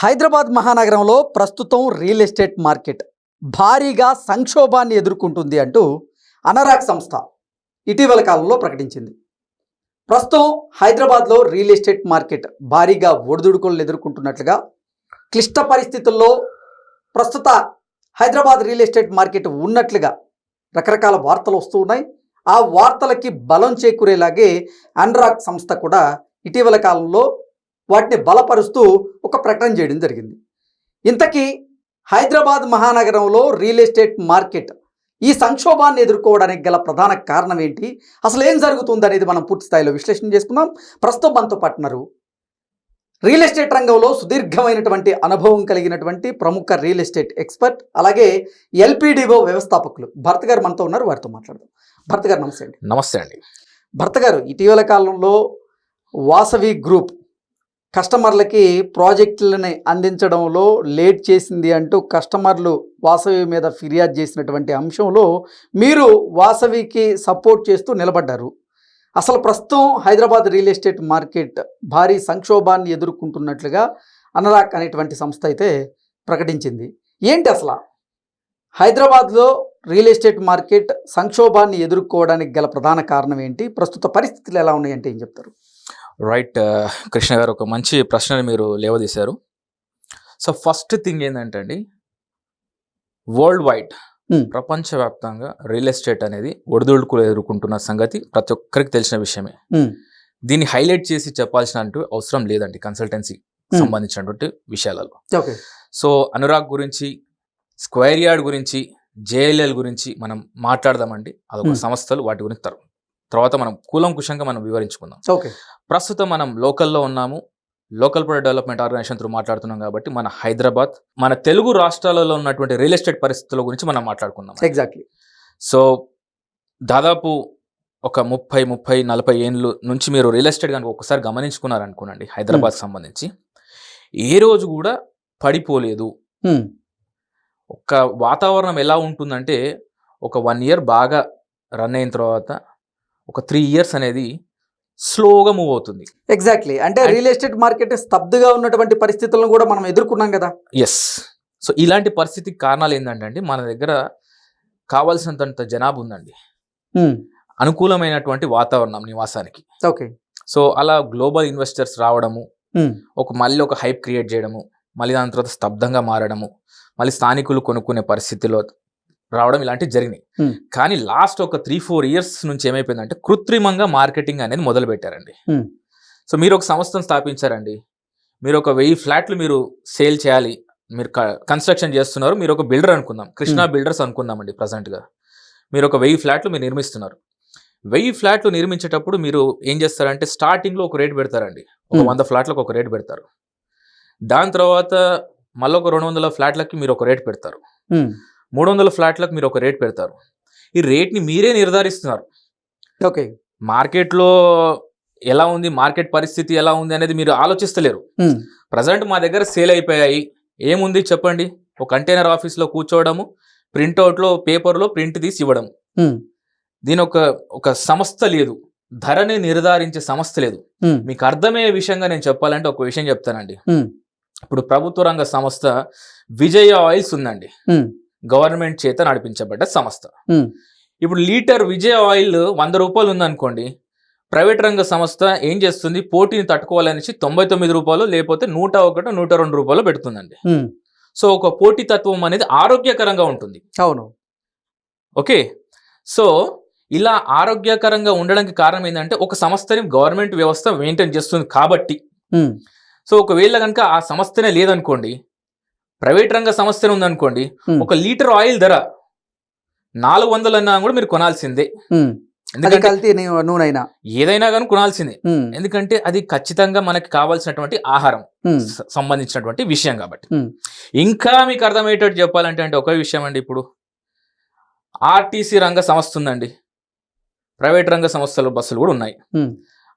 హైదరాబాద్ మహానగరంలో ప్రస్తుతం real estate market భారీగా సంక్షోభాన్ని ఎదుర్కొంటుంది అంటూ అనరాగ్ సంస్థ ఇటీవల కాలంలో ప్రకటించింది. ప్రస్తుతం హైదరాబాద్లో రియల్ ఎస్టేట్ మార్కెట్ భారీగా ఒడిదుడుకులను ఎదుర్కొంటున్నట్లుగా, క్లిష్ట పరిస్థితుల్లో ప్రస్తుత హైదరాబాద్ రియల్ ఎస్టేట్ మార్కెట్ ఉన్నట్లుగా రకరకాల వార్తలు వస్తూ ఉన్నాయి. ఆ వార్తలకి బలం చేకూరేలాగే అనరాగ్ సంస్థ కూడా ఇటీవల కాలంలో వాటిని బలపరుస్తూ ఒక ప్రకటన చేయడం జరిగింది. ఇంతకీ హైదరాబాద్ మహానగరంలో రియల్ ఎస్టేట్ మార్కెట్ ఈ సంక్షోభాన్ని ఎదుర్కోవడానికి గల ప్రధాన కారణం ఏంటి, అసలు ఏం జరుగుతుంది అనేది మనం పూర్తి స్థాయిలో విశ్లేషణ చేసుకుందాం. ప్రస్తుతం మనతో పాటున్నారు రియల్ ఎస్టేట్ రంగంలో సుదీర్ఘమైనటువంటి అనుభవం కలిగినటువంటి ప్రముఖ రియల్ ఎస్టేట్ ఎక్స్పర్ట్, అలాగే ఎల్పిడిఓ వ్యవస్థాపకులు భరత్ గారు మనతో ఉన్నారు. వారితో మాట్లాడదాం. భరత్ గారు నమస్తే అండి. నమస్తే అండి. భరత్ గారు, ఇటీవల కాలంలో వాసవి గ్రూప్ కస్టమర్లకి ప్రాజెక్టులని అందించడంలో లేట్ చేసింది అంటూ కస్టమర్లు వాసవి మీద ఫిర్యాదు చేసినటువంటి అంశంలో మీరు వాసవికి సపోర్ట్ చేస్తూ నిలబడ్డారు. అసలు ప్రస్తుతం హైదరాబాద్ రియల్ ఎస్టేట్ మార్కెట్ భారీ సంక్షోభాన్ని ఎదుర్కొంటున్నట్లుగా అనరాగ్ అనేటువంటి సంస్థ అయితే ప్రకటించింది. ఏంటి అసలు హైదరాబాద్లో రియల్ ఎస్టేట్ మార్కెట్ సంక్షోభాన్ని ఎదుర్కోవడానికి గల ప్రధాన కారణం ఏంటి, ప్రస్తుత పరిస్థితులు ఎలా ఉన్నాయంటే ఏం చెప్తారు? రైట్, కృష్ణ గారు ఒక మంచి ప్రశ్నని మీరు లేవదీశారు. సో ఫస్ట్ థింగ్ ఏంటంటే అండి, వరల్డ్ వైడ్ ప్రపంచవ్యాప్తంగా రియల్ ఎస్టేట్ అనేది ఒడిదుడుకులు ఎదుర్కొంటున్న సంగతి ప్రతి ఒక్కరికి తెలిసిన విషయమే. దీన్ని హైలైట్ చేసి చెప్పాల్సిన అవసరం లేదండి కన్సల్టెన్సీ సంబంధించినటువంటి విషయాలలో. సో అనురాగ్ గురించి, స్క్వేర్ యార్డ్ గురించి, జేఎల్ఎల్ గురించి మనం మాట్లాడదామండి. అదొక సంస్థలు, వాటి గురించి తర్వాత మనం కూలంకుషంగా మనం వివరించుకుందాం. ప్రస్తుతం మనం లోకల్లో ఉన్నాము, local product development organisation through మాట్లాడుతున్నాం కాబట్టి మన హైదరాబాద్, మన తెలుగు రాష్ట్రాలలో ఉన్నటువంటి రియల్ ఎస్టేట్ పరిస్థితుల గురించి మనం మాట్లాడుకుందాం. ఎగ్జాక్ట్లీ. సో దాదాపు ఒక 30-40 ఏళ్ళు నుంచి మీరు రియల్ ఎస్టేట్ కనుక ఒకసారి గమనించుకున్నారనుకోనండి, హైదరాబాద్కి సంబంధించి ఏ రోజు కూడా పడిపోలేదు. ఒక వాతావరణం ఎలా ఉంటుందంటే, ఒక 1 ఇయర్ బాగా రన్ అయిన తర్వాత ఒక 3 ఇయర్స్ అనేది స్లోగా మూవ్ అవుతుంది. ఎగ్జాక్ట్లీ. అంటే రియల్ ఎస్టేట్ మార్కెట్ స్తబ్దుగా ఉన్నటువంటి పరిస్థితులను కూడా మనం ఎదుర్కొన్నాం కదా. ఎస్. సో ఇలాంటి పరిస్థితికి కారణాలు ఏంటంటే, మన దగ్గర కావాల్సినంత జనాభా ఉందండి, అనుకూలమైనటువంటి వాతావరణం నివాసానికి. సో అలా గ్లోబల్ ఇన్వెస్టర్స్ రావడము, మళ్ళీ ఒక హైప్ క్రియేట్ చేయడము, మళ్ళీ దాని తర్వాత స్తబ్దంగా మారడము, మళ్ళీ స్థానికులు కొనుక్కునే పరిస్థితిలో రావడం, ఇలాంటివి జరిగినాయి. కానీ లాస్ట్ ఒక 3-4 ఇయర్స్ నుంచి ఏమైపోయిందంటే, కృత్రిమంగా మార్కెటింగ్ అనేది మొదలు పెట్టారండి. సో మీరు ఒక సంస్థను స్థాపించారండి, మీరు ఒక 1000 ఫ్లాట్లు మీరు సేల్ చేయాలి, మీరు కన్స్ట్రక్షన్ చేస్తున్నారు, మీరు ఒక బిల్డర్ అనుకుందాం, కృష్ణా బిల్డర్స్ అనుకుందామండి. ప్రజెంట్గా మీరు ఒక 1000 ఫ్లాట్లు మీరు నిర్మిస్తున్నారు. 1000 ఫ్లాట్లు నిర్మించేటప్పుడు మీరు ఏం చేస్తారంటే, స్టార్టింగ్లో ఒక రేట్ పెడతారండి, ఒక 100 ఫ్లాట్లకు ఒక రేట్ పెడతారు. దాని తర్వాత మళ్ళీ ఒక 200 ఫ్లాట్లకి మీరు ఒక రేట్ పెడతారు, 300 ఫ్లాట్లకు మీరు ఒక రేట్ పెడతారు. ఈ రేట్ని మీరే నిర్ధారిస్తున్నారు. మార్కెట్లో ఎలా ఉంది, మార్కెట్ పరిస్థితి ఎలా ఉంది అనేది మీరు ఆలోచిస్తలేరు. ప్రజెంట్ మా దగ్గర సేల్ అయిపోయాయి, ఏముంది చెప్పండి, ఒక కంటైనర్ ఆఫీస్లో కూర్చోవడము, ప్రింట్అవుట్లో పేపర్లో ప్రింట్ తీసి ఇవ్వడం. దీని ఒక సంస్థ లేదు, ధరని నిర్ధారించే సంస్థ లేదు. మీకు అర్థమయ్యే విషయంగా నేను చెప్పాలంటే ఒక విషయం చెప్తానండి. ఇప్పుడు ప్రభుత్వ రంగ సంస్థ విజయ ఆయిల్స్ ఉందండి, గవర్నమెంట్ చేత నడిపించబడ్డ సంస్థ. ఇప్పుడు లీటర్ విజయ ఆయిల్ 100 రూపాయలు ఉందనుకోండి, ప్రైవేట్ రంగ సంస్థ ఏం చేస్తుంది, పోటీని తట్టుకోవాలనేసి 99 రూపాయలు, లేకపోతే 101, 102 రూపాయలు పెడుతుందండి. సో ఒక పోటీ తత్వం అనేది ఆరోగ్యకరంగా ఉంటుంది. అవును. ఓకే. సో ఇలా ఆరోగ్యకరంగా ఉండడానికి కారణం ఏంటంటే, ఒక సంస్థని గవర్నమెంట్ వ్యవస్థ మెయింటైన్ చేస్తుంది కాబట్టి. సో ఒకవేళ కనుక ఆ సంస్థనే లేదనుకోండి, ప్రైవేట్ రంగ సంస్థనే ఉందనుకోండి, ఒక లీటర్ ఆయిల్ ధర 400 అన్నా కూడా మీరు కొనాల్సిందే. ఏదైనా కానీ కొనాల్సిందే, ఎందుకంటే అది ఖచ్చితంగా మనకి కావాల్సినటువంటి ఆహారం సంబంధించినటువంటి విషయం కాబట్టి. ఇంకా మీకు అర్థమయ్యేటట్టు చెప్పాలంటే ఒక విషయం అండి, ఇప్పుడు ఆర్టీసీ రంగ సంస్థ ఉందండి, ప్రైవేట్ రంగ సంస్థలు బస్సులు కూడా ఉన్నాయి.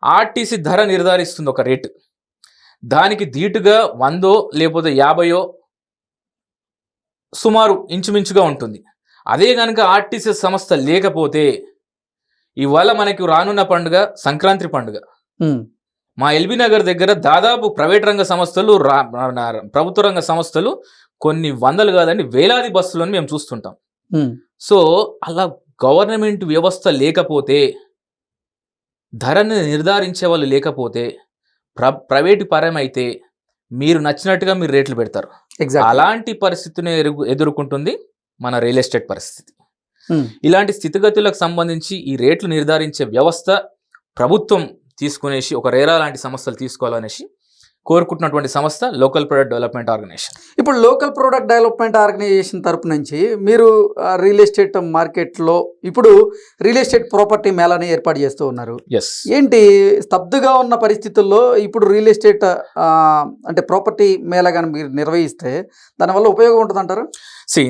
ఆర్టీసీ ధర నిర్ధారిస్తుంది ఒక రేటు, దానికి ధీటుగా 100 లేకపోతే 50 సుమారు ఇంచుమించుగా ఉంటుంది. అదే కనుక ఆర్టీసీ సంస్థ లేకపోతే, ఇవాళ మనకి రానున్న పండుగ సంక్రాంతి పండుగ, మా ఎల్బీ నగర్ దగ్గర దాదాపు ప్రైవేట్ రంగ సంస్థలు ప్రభుత్వ రంగ సంస్థలు కొన్ని వందలు కాదండి వేలాది బస్సులను మేము చూస్తుంటాం. సో అలా గవర్నమెంట్ వ్యవస్థ లేకపోతే, ధరని నిర్ధారించే వాళ్ళు లేకపోతే, ప్రైవేటు పరం అయితే మీరు నచ్చినట్టుగా మీరు రేట్లు పెడతారు. అలాంటి పరిస్థితిని ఎదుర్కొంటుంది మన రియల్ ఎస్టేట్ పరిస్థితి. ఇలాంటి స్థితిగతులకు సంబంధించి ఈ రేట్లు నిర్ధారించే వ్యవస్థ ప్రభుత్వం తీసుకునేసి ఒక రేరా లాంటి సంస్థలు తీసుకోవాలనేసి కోరుకుంటున్నటువంటి సంస్థ లోకల్ ప్రొడక్ట్ డెవలప్మెంట్ ఆర్గనైజేషన్. ఇప్పుడు లోకల్ ప్రొడక్ట్ డెవలప్మెంట్ ఆర్గనైజేషన్ తరపు నుంచి మీరు రియల్ ఎస్టేట్ మార్కెట్లో ఇప్పుడు రియల్ ఎస్టేట్ ప్రాపర్టీ మేళాని ఏర్పాటు చేస్తూ ఉన్నారు. ఏంటి స్తబ్దుగా ఉన్న పరిస్థితుల్లో ఇప్పుడు రియల్ ఎస్టేట్ అంటే ప్రాపర్టీ మేళా కానీ మీరు నిర్వహిస్తే దానివల్ల ఉపయోగం ఉంటుంది అంటారు?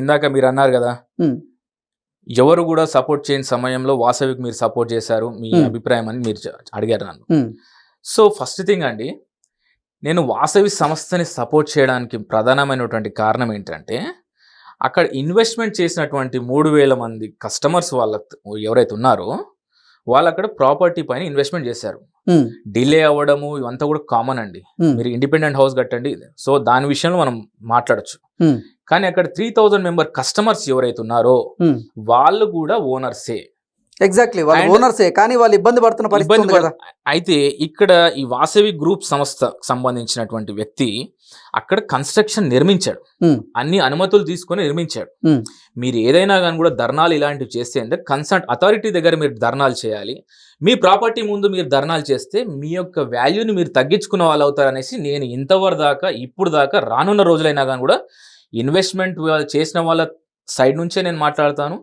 ఇందాక మీరు అన్నారు కదా, ఎవరు కూడా సపోర్ట్ చేయని సమయంలో వాసవికి మీరు సపోర్ట్ చేశారు, మీ అభిప్రాయం అని మీరు అడిగారు నన్ను. సో ఫస్ట్ థింగ్ అండి, నేను వాసవి సంస్థని సపోర్ట్ చేయడానికి ప్రధానమైనటువంటి కారణం ఏంటంటే, అక్కడ ఇన్వెస్ట్మెంట్ చేసినటువంటి 3,000 మంది కస్టమర్స్ వాళ్ళ ఎవరైతే ఉన్నారో వాళ్ళు అక్కడ ప్రాపర్టీ పైన ఇన్వెస్ట్మెంట్ చేశారు. డిలే అవ్వడము ఇవంతా కూడా కామన్ అండి. మీరు ఇండిపెండెంట్ హౌస్ కట్టండి, సో దాని విషయంలో మనం మాట్లాడచ్చు. కానీ అక్కడ 3,000 మెంబర్ కస్టమర్స్ ఎవరైతే ఉన్నారో వాళ్ళు కూడా ఓనర్సే. ఎగ్జాక్ట్లీ, వాళ్ళు ఓనర్సే, కానీ వాళ్ళు ఇబ్బంది పడుతున్న పరిస్థితి కదా. అయితే ఇక్కడ ఈ వాసవి గ్రూప్ సంస్థ సంబంధించినటువంటి వ్యక్తి అక్కడ కన్స్ట్రక్షన్ నిర్మించాడు, అన్ని అనుమతులు తీసుకొని నిర్మించాడు. మీరు ఏదైనా కానీ కూడా ధర్నాలు ఇలాంటివి చేస్తే అంటే కన్సర్న్ అథారిటీ దగ్గర మీరు ధర్నాలు చేయాలి. మీ ప్రాపర్టీ ముందు మీరు ధర్నాలు చేస్తే మీ యొక్క వాల్యూని మీరు తగ్గించుకున్న వాళ్ళు అవుతారనేసి నేను ఇంతవరకు దాకా ఇప్పుడు దాకా రానున్న రోజులైనా కానీ కూడా ఇన్వెస్ట్మెంట్ చేసిన వాళ్ళ సైడ్ నుంచే నేను మాట్లాడతాను.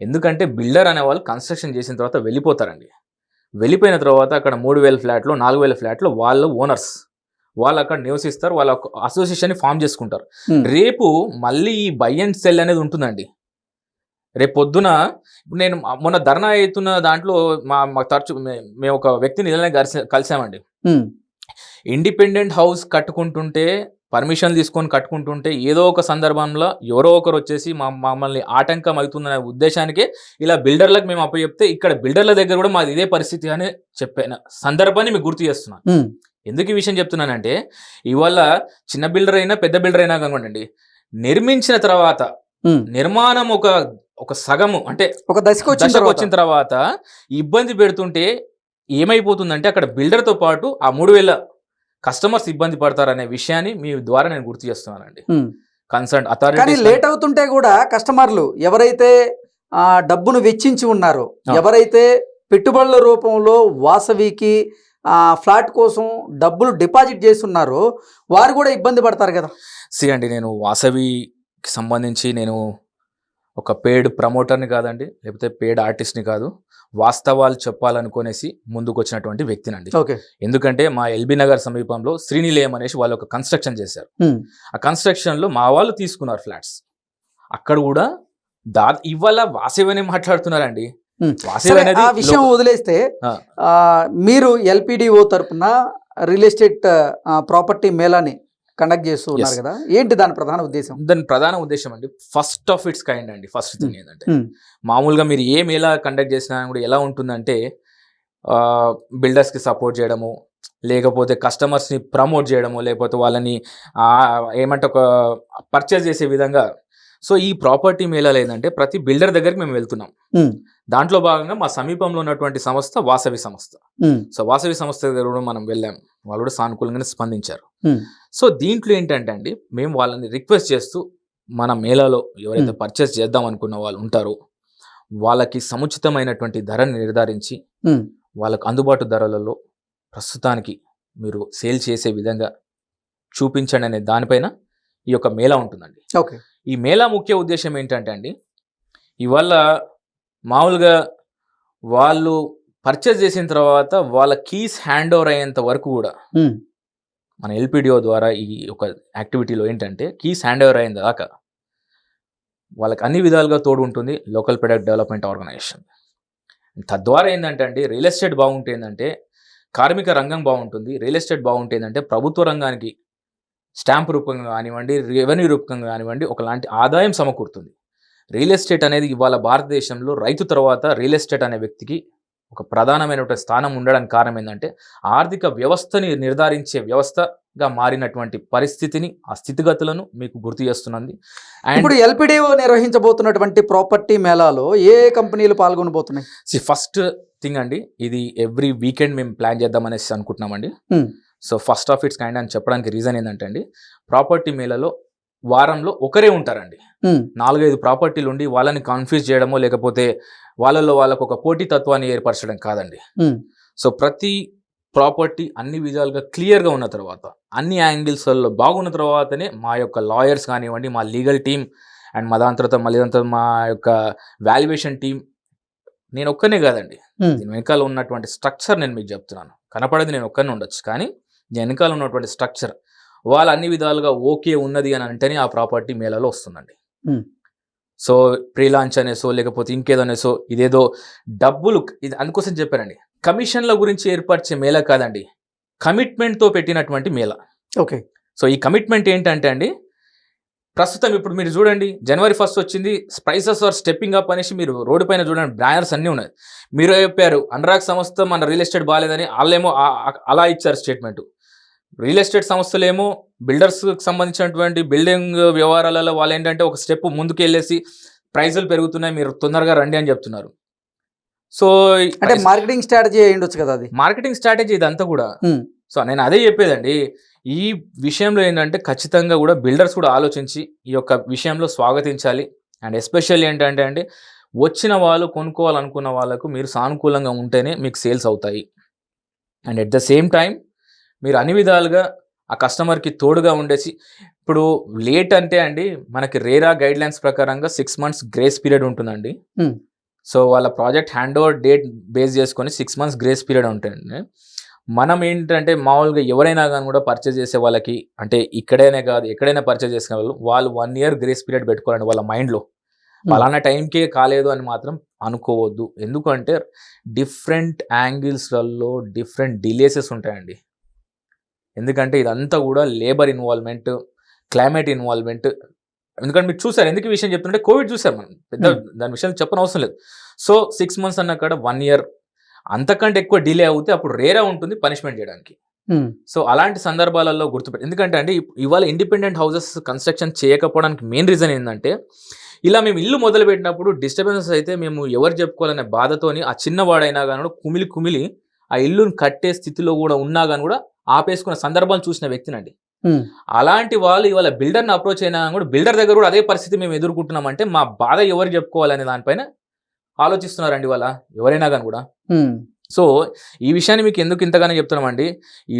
ఎందుకంటే బిల్డర్ అనే వాళ్ళు కన్స్ట్రక్షన్ చేసిన తర్వాత వెళ్ళిపోతారండి. వెళ్ళిపోయిన తర్వాత అక్కడ 3,000 ఫ్లాట్లు 4,000 ఫ్లాట్లు వాళ్ళు ఓనర్స్, వాళ్ళు అక్కడ నివసిస్తారు, వాళ్ళ అసోసియేషన్ని ఫామ్ చేసుకుంటారు. రేపు మళ్ళీ ఈ బై అండ్ సెల్ అనేది ఉంటుందండి. రేపు పొద్దున నేను మొన్న ధర్నా అవుతున్న దాంట్లో మా తరచు మేము ఒక వ్యక్తిని ఇలానే కలిసామండి. ఇండిపెండెంట్ హౌస్ కట్టుకుంటుంటే, పర్మిషన్ తీసుకొని కట్టుకుంటుంటే ఏదో ఒక సందర్భంలో ఎవరో ఒకరు వచ్చేసి మమ్మల్ని ఆటంకం అవుతుందనే ఉద్దేశానికే ఇలా బిల్డర్లకు మేము అప్పచెప్తే ఇక్కడ బిల్డర్ల దగ్గర కూడా మాది ఇదే పరిస్థితి అని చెప్పిన సందర్భాన్ని మీకు గుర్తు చేస్తున్నాను. ఎందుకు ఈ విషయం చెప్తున్నానంటే, ఇవాళ చిన్న బిల్డర్ అయినా పెద్ద బిల్డర్ అయినా కనుకోండి, నిర్మించిన తర్వాత నిర్మాణం ఒక సగము అంటే ఒక దశకు వచ్చిన తర్వాత ఇబ్బంది పెడుతుంటే ఏమైపోతుందంటే అక్కడ బిల్డర్తో పాటు ఆ 3,000 కస్టమర్స్ ఇబ్బంది పడతారనే విషయాన్ని మీ ద్వారా నేను గుర్తు చేస్తున్నానండి. కన్సర్న్ అథారిటీ లేట్ అవుతుంటే కూడా కస్టమర్లు ఎవరైతే డబ్బును వెచ్చించి ఉన్నారో, ఎవరైతే పెట్టుబడుల రూపంలో వాసవికి ఫ్లాట్ కోసం డబ్బులు డిపాజిట్ చేస్తున్నారో వారు కూడా ఇబ్బంది పడతారు కదా. అండి, నేను వాసవికి సంబంధించి నేను ఒక పెయిడ్ ప్రమోటర్ని కాదండి, లేకపోతే పెయిడ్ ఆర్టిస్ట్ని కాదు, వాస్తవాలు చెప్పాలనుకునేసి ముందుకు వచ్చినటువంటి వ్యక్తినండి. ఎందుకంటే మా ఎల్బీ నగర్ సమీపంలో శ్రీనిలయం అనేసి వాళ్ళు ఒక కన్స్ట్రక్షన్ చేశారు. ఆ కన్స్ట్రక్షన్ లో మా వాళ్ళు తీసుకున్నారు ఫ్లాట్స్. అక్కడ కూడా ఇవాళ వాసవి మాట్లాడుతున్నారండి. ఆ విషయం వదిలేస్తే మీరు ఎల్పిడిఓ తరపున రియల్ ఎస్టేట్ ప్రాపర్టీ మేళాని కండక్ట్ చేస్తూ ఉన్నారు కదా, ఏంటి దాని ప్రధాన ఉద్దేశం? దాని ప్రధాన ఉద్దేశం అండి, ఫస్ట్ ఆఫ్ ఇట్స్ కైండ్ అండి. ఫస్ట్ థింగ్ ఏంటంటే, మామూలుగా మీరు ఏ మేళా కండక్ట్ చేసినా కూడా ఎలా ఉంటుందంటే, బిల్డర్స్కి సపోర్ట్ చేయడము, లేకపోతే కస్టమర్స్ని ప్రమోట్ చేయడము, లేకపోతే వాళ్ళని ఏమంటే ఒక పర్చేస్ చేసే విధంగా. సో ఈ ప్రాపర్టీ మేళాలు ఏంటంటే ప్రతి బిల్డర్ దగ్గరికి మేము వెళ్తున్నాం. దాంట్లో భాగంగా మా సమీపంలో ఉన్నటువంటి సంస్థ వాసవి సంస్థ. సో వాసవి సంస్థ దగ్గర కూడా మనం వెళ్ళాం, వాళ్ళు కూడా సానుకూలంగానే స్పందించారు. సో దీంట్లో ఏంటంటే అండి, మేము వాళ్ళని రిక్వెస్ట్ చేస్తూ మన మేళాలో ఎవరైతే పర్చేస్ చేద్దాం అనుకున్న వాళ్ళు ఉంటారో వాళ్ళకి సముచితమైనటువంటి ధరని నిర్ధారించి వాళ్ళకు అందుబాటు ధరలలో ప్రస్తుతానికి మీరు సేల్ చేసే విధంగా చూపించండి అనే దానిపైన ఈ యొక్క మేళా ఉంటుందండి. ఈ మేళా ముఖ్య ఉద్దేశం ఏంటంటే అండి, ఇవాళ మామూలుగా వాళ్ళు పర్చేస్ చేసిన తర్వాత వాళ్ళ కీస్ హ్యాండ్ ఓవర్ అయ్యేంత వరకు కూడా మన ఎల్పిడిఓ ద్వారా ఈ ఒక యాక్టివిటీలో ఏంటంటే కీస్ హ్యాండ్ ఓవర్ అయిన దాకా వాళ్ళకి అన్ని విధాలుగా తోడు ఉంటుంది లోకల్ ప్రొడక్ట్ డెవలప్మెంట్ ఆర్గనైజేషన్. తద్వారా ఏంటంటే అండి, రియల్ ఎస్టేట్ బాగుంటే ఏంటంటే కార్మిక రంగం బాగుంటుంది, రియల్ ఎస్టేట్ బాగుంటే ఏంటంటే ప్రభుత్వ రంగానికి స్టాంప్ రూపంగా కానివ్వండి, రెవెన్యూ రూపంగా కానివ్వండి ఒకలాంటి ఆదాయం సమకూరుతుంది. రియల్ ఎస్టేట్ అనేది ఇవాళ భారతదేశంలో రైతు తర్వాత రియల్ ఎస్టేట్ అనే వ్యక్తికి ఒక ప్రధానమైనటువంటి స్థానం ఉండడానికి కారణం ఏంటంటే ఆర్థిక వ్యవస్థని నిర్ధారించే వ్యవస్థగా మారినటువంటి పరిస్థితిని, ఆ స్థితిగతులను మీకు గుర్తు చేస్తున్నది. అండ్ ఇప్పుడు ఎల్పిడిఓ నిర్వహించబోతున్నటువంటి ప్రాపర్టీ మేళాలో ఏ కంపెనీలు పాల్గొనబోతున్నాయి? ఫస్ట్ థింగ్ అండి, ఇది ఎవ్రీ వీకెండ్ మేము ప్లాన్ చేద్దామనేసి అనుకుంటున్నామండి. So first of it's kind అని చెప్పడానికి రీజన్ ఏంటంటే అండి, ప్రాపర్టీ మేళలో వారంలో ఒకరే ఉంటారండి. 4-5 ప్రాపర్టీలు ఉండి వాళ్ళని కన్ఫ్యూజ్ చేయడమో లేకపోతే వాళ్ళలో వాళ్ళకు ఒక పోటీ తత్వాన్ని ఏర్పరచడం కాదండి. సో ప్రతి ప్రాపర్టీ అన్ని విధాలుగా క్లియర్గా ఉన్న తర్వాత, అన్ని యాంగిల్స్లో బాగున్న తర్వాతనే మా యొక్క లాయర్స్ కానివ్వండి, మా లీగల్ టీమ్ అండ్ మా దాని తర్వాత మా యొక్క వాల్యుయేషన్ టీం, నేను ఒక్కనే కాదండి, దీని వెనకాల ఉన్నటువంటి స్ట్రక్చర్ నేను మీకు చెప్తున్నాను. కనపడేది నేను ఒక్కనే ఉండొచ్చు, కానీ దీని వెనకాల ఉన్నటువంటి స్ట్రక్చర్ వాళ్ళు అన్ని విధాలుగా ఓకే ఉన్నది అని అంటేనే ఆ ప్రాపర్టీ మేళలో వస్తుందండి. సో ప్రీ లాంచ్ అనేసో లేకపోతే ఇంకేదనేసో ఇదేదో డబ్బులు, ఇది అందుకోసం చెప్పానండి, కమిషన్ల గురించి ఏర్పరిచే మేళ కాదండి, కమిట్మెంట్తో పెట్టినటువంటి మేళ. ఓకే. సో ఈ కమిట్మెంట్ ఏంటంటే అండి, ప్రస్తుతం ఇప్పుడు మీరు చూడండి, January 1st వచ్చింది, ప్రైసెస్ ఆర్ స్టెప్పింగ్ అప్ అనేసి మీరు రోడ్డు పైన చూడండి, బ్యానర్స్ అన్నీ ఉన్నాయి. మీరు చెప్పారు అనురాగ్ సంస్థ మన రియల్ ఎస్టేట్ బాగాలేదని, వాళ్ళేమో అలా ఇచ్చారు స్టేట్మెంట్. రియల్ ఎస్టేట్ సంస్థలేమో బిల్డర్స్కి సంబంధించినటువంటి బిల్డింగ్ వ్యవహారాలలో వాళ్ళు ఏంటంటే ఒక స్టెప్ ముందుకు వెళ్ళేసి ప్రైజులు పెరుగుతున్నాయి, మీరు తొందరగా రండి అని చెప్తున్నారు. సో అంటే మార్కెటింగ్ స్ట్రాటజీ అయి ఉండొచ్చు కదా, అది మార్కెటింగ్ స్ట్రాటజీ ఇదంతా కూడా. సో నేను అదే చెప్పేదండి, ఈ విషయంలో ఏంటంటే ఖచ్చితంగా కూడా బిల్డర్స్ కూడా ఆలోచించి ఈ యొక్క విషయంలో స్వాగతించాలి. అండ్ ఎస్పెషల్లీ ఏంటంటే అండి, వచ్చిన వాళ్ళు కొనుక్కోవాలనుకున్న వాళ్ళకు మీరు సానుకూలంగా ఉంటేనే మీకు సేల్స్ అవుతాయి. And at the same time మీరు అన్ని విధాలుగా ఆ కస్టమర్కి తోడుగా ఉండేసి, ఇప్పుడు లేట్ అంటే అండి మనకి రేరా గైడ్లైన్స్ ప్రకారంగా 6 months గ్రేస్ పీరియడ్ ఉంటుందండి. సో వాళ్ళ project hand over date base చేసుకొని 6 months గ్రేస్ పీరియడ్ ఉంటుంది. మనం ఏంటంటే మామూలుగా ఎవరైనా కానీ కూడా పర్చేజ్ చేసే వాళ్ళకి, అంటే ఇక్కడైనా కాదు ఎక్కడైనా పర్చేజ్ చేసే వాళ్ళు 1 year గ్రేస్ పీరియడ్ పెట్టుకోవాలండి వాళ్ళ మైండ్లో. పలానా టైంకే కాలేదు అని మాత్రం అనుకోవద్దు. ఎందుకంటే డిఫరెంట్ యాంగిల్స్లలో డిఫరెంట్ డిలేసెస్ ఉంటాయండి. ఎందుకంటే ఇదంతా కూడా లేబర్ ఇన్వాల్వ్మెంట్, క్లైమేట్ ఇన్వాల్వ్మెంట్. ఎందుకంటే మీరు చూసారు, ఎందుకు ఈ విషయం చెప్తుంటే కోవిడ్ చూసారు మనం, పెద్ద దాని విషయం చెప్పనవసరం లేదు. సో 6 months అన్న కాడ 1 year అంతకంటే ఎక్కువ డిలే అవుతే అప్పుడు రేరా ఉంటుంది పనిష్మెంట్ చేయడానికి. సో అలాంటి సందర్భాలలో గుర్తుపెట్టి, ఎందుకంటే అండి ఇవాళ ఇండిపెండెంట్ హౌసెస్ కన్స్ట్రక్షన్ చేయకపోవడానికి మెయిన్ రీజన్ ఏంటంటే, ఇలా మేము ఇల్లు మొదలు పెట్టినప్పుడు డిస్టర్బెన్సెస్ అయితే మేము ఎవరు చెప్పుకోవాలనే బాధతోని ఆ చిన్నవాడైనా కానీ కుమిలి కుమిలి ఆ ఇల్లును కట్టే స్థితిలో కూడా ఉన్నా కానీ కూడా ఆపేసుకున్న సందర్భాలు చూసిన వ్యక్తినండి. అలాంటి వాళ్ళు ఇవాళ బిల్డర్ని అప్రోచ్ అయినా కూడా బిల్డర్ దగ్గర కూడా అదే పరిస్థితి మేము ఎదుర్కొంటున్నామంటే మా బాధ ఎవరు చెప్పుకోవాలనే దానిపైన ఆలోచిస్తున్నారండి వాళ్ళ ఎవరైనా కానీ కూడా. సో ఈ విషయాన్ని మీకు ఎందుకు ఇంతగానే చెప్తున్నామండి,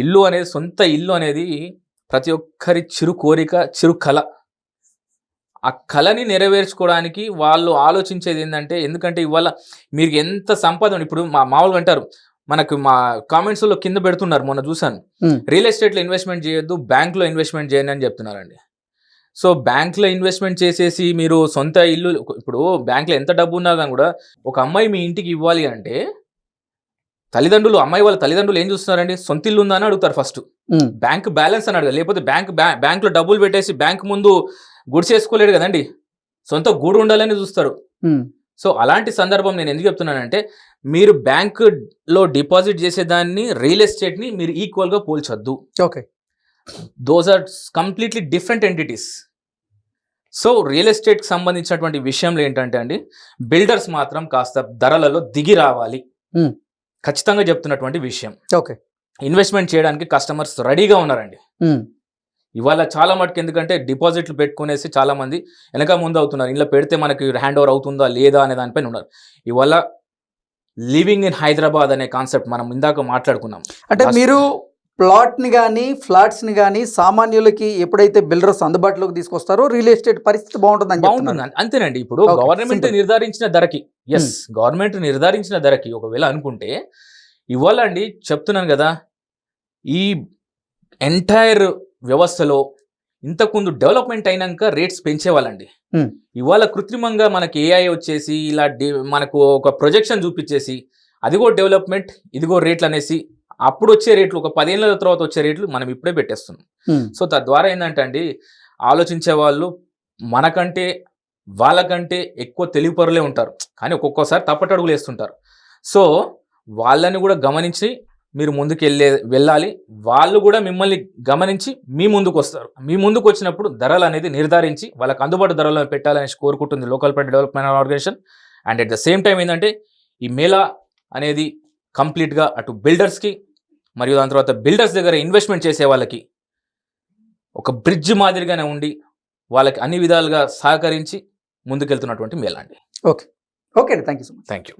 ఇల్లు అనేది, సొంత ఇల్లు అనేది ప్రతి ఒక్కరి చిరు కోరిక, చిరు కళ. ఆ కళని నెరవేర్చుకోవడానికి వాళ్ళు ఆలోచించేది ఏంటంటే, ఎందుకంటే ఇవాళ మీరు ఎంత సంపాదన, ఇప్పుడు మామూలుగా అంటారు మనకు, మా కామెంట్స్లో కింద పెడుతున్నారు, మొన్న చూసాను, రియల్ ఎస్టేట్లో ఇన్వెస్ట్మెంట్ చేయొద్దు, బ్యాంక్లో ఇన్వెస్ట్మెంట్ చేయండి అని చెప్తున్నారండి. సో బ్యాంక్లో ఇన్వెస్ట్మెంట్ చేసేసి మీరు సొంత ఇల్లు, ఇప్పుడు బ్యాంక్లో ఎంత డబ్బు ఉన్నా కానీ కూడా ఒక అమ్మాయి మీ ఇంటికి ఇవ్వాలి అంటే తల్లిదండ్రులు, అమ్మాయి వాళ్ళ తల్లిదండ్రులు ఏం చూస్తున్నారండి, సొంత ఇల్లు ఉందా అని అడుగుతారు ఫస్ట్. బ్యాంక్ బ్యాలెన్స్ అని అడగాలి, లేకపోతే బ్యాంక్లో డబ్బులు పెట్టేసి బ్యాంక్ ముందు గుడి చేసుకోలేడు కదండి, సొంత గూడు ఉండాలని చూస్తారు. సో అలాంటి సందర్భం నేను ఎందుకు చెప్తున్నానంటే, మీరు బ్యాంకులో డిపాజిట్ చేసేదాన్ని రియల్ ఎస్టేట్ని మీరు ఈక్వల్గా పోల్చొద్దు. Okay, those are completely different entities. So real ఎస్టేట్కి సంబంధించినటువంటి విషయంలో ఏంటంటే అండి, బిల్డర్స్ మాత్రం కాస్త ధరలలో దిగి రావాలి, ఖచ్చితంగా చెప్తున్నటువంటి విషయం. ఓకే, ఇన్వెస్ట్మెంట్ చేయడానికి కస్టమర్స్ రెడీగా ఉన్నారండి ఇవాళ చాలా మటుకు. ఎందుకంటే డిపాజిట్లు పెట్టుకునేసి చాలా మంది వెనక ముందు అవుతున్నారు, ఇలా పెడితే మనకి హ్యాండ్ ఓవర్ అవుతుందా లేదా అనే దానిపైన ఉన్నారు. ఇవాళ లివింగ్ ఇన్ హైదరాబాద్ అనే కాన్సెప్ట్ మనం ఇందాక మాట్లాడుకున్నాం. అంటే మీరు ప్లాట్ని కానీ ఫ్లాట్స్ని కానీ సామాన్యులకి ఎప్పుడైతే బిల్డర్స్ అందుబాటులోకి తీసుకొస్తారో రియల్ ఎస్టేట్ పరిస్థితి బాగుంటుంది. అంతేనండి. ఇప్పుడు గవర్నమెంట్ నిర్ధారించిన ధరకి, గవర్నమెంట్ నిర్ధారించిన ధరకి ఒకవేళ అనుకుంటే, ఇవాళ అండి చెప్తున్నాను కదా, ఈ ఎంటైర్ వ్యవస్థలో ఇంతకుముందు డెవలప్మెంట్ అయినాక రేట్స్ పెంచేవాళ్ళండి. ఇవాళ కృత్రిమంగా మనకి ఏఐ వచ్చేసి ఇలా మనకు ఒక ప్రొజెక్షన్ చూపించేసి అదిగో డెవలప్మెంట్, ఇదిగో రేట్లు అనేసి, అప్పుడు వచ్చే రేట్లు ఒక 10 ఏళ్ళ తర్వాత వచ్చే రేట్లు మనం ఇప్పుడే పెట్టేస్తున్నాం. సో తద్వారా ఏంటంటే అండి, ఆలోచించే వాళ్ళు మనకంటే వాళ్ళకంటే ఎక్కువ తెలివిపరులే ఉంటారు, కానీ ఒక్కొక్కసారి తప్పటడుగులు వేస్తుంటారు. సో వాళ్ళని కూడా గమనించి మీరు ముందుకు వెళ్ళాలి. వాళ్ళు కూడా మిమ్మల్ని గమనించి మీ ముందుకు వస్తారు. మీ ముందుకు వచ్చినప్పుడు ధరలు అనేది నిర్ధారించి వాళ్ళకి అందుబాటు ధరలో పెట్టాలని కోరుకుంటుంది local private development organisation. And at the same time ఏంటంటే ఈ మేళా అనేది కంప్లీట్గా అటు బిల్డర్స్కి మరియు దాని తర్వాత బిల్డర్స్ దగ్గర ఇన్వెస్ట్మెంట్ చేసే వాళ్ళకి ఒక బ్రిడ్జ్ మాదిరిగానే ఉండి వాళ్ళకి అన్ని విధాలుగా సహకరించి ముందుకెళ్తున్నటువంటి మేళా అండి. ఓకే అండి, thank you so much. Thank you.